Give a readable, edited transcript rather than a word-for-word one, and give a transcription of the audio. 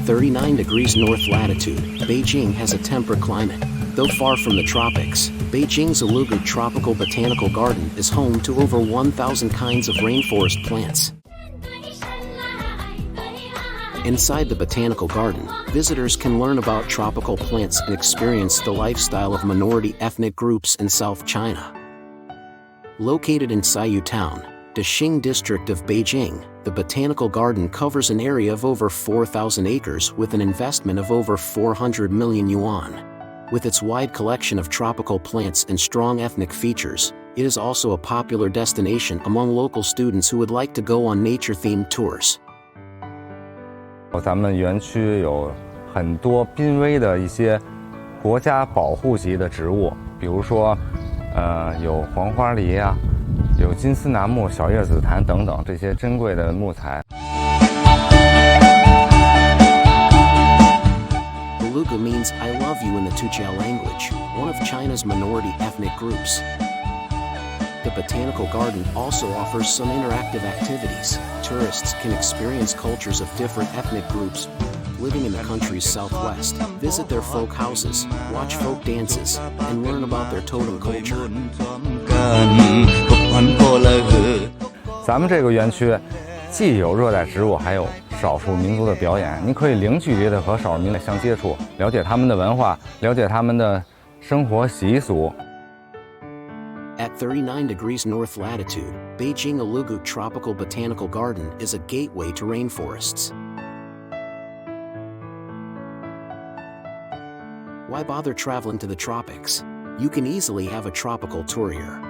39 degrees north latitude, Beijing has a temperate climate. Though far from the tropics, Beijing's Ulugu Tropical Botanical Garden is home to over 1,000 kinds of rainforest plants. Inside the botanical garden, visitors can learn about tropical plants and experience the lifestyle of minority ethnic groups in South China. Located in Saiyu Town, Dexing district of Beijing, the botanical garden covers an area of over 4,000 acres with an investment of over 400 million yuan. With its wide collection of tropical plants and strong ethnic features, it is also a popular destination among local students who would like to go on nature-themed tours. 咱们园区有很多濒危的一些国家保护级的植物，比如说，有黄花梨啊，有金丝楠木、小叶紫檀等等这些珍贵的木材。Ulugu means "I love you" in the Tujiao language, one of China's minority ethnic groups. The botanical garden also offers some interactive activities. Tourists can experience cultures of different ethnic groups living in the country's southwest, visit their folk houses, watch folk dances, and learn about their totem culture. 咱们这个园区既有热带植物，还有少数民族的表演，你可以零距离的和少数民族相接触，了解他们的文化，了解他们的生活习俗。At 39 degrees north latitude, Beijing Ulugu Tropical Botanical Garden is a gateway to rainforests. Why bother traveling to the tropics? You can easily have a tropical tour here.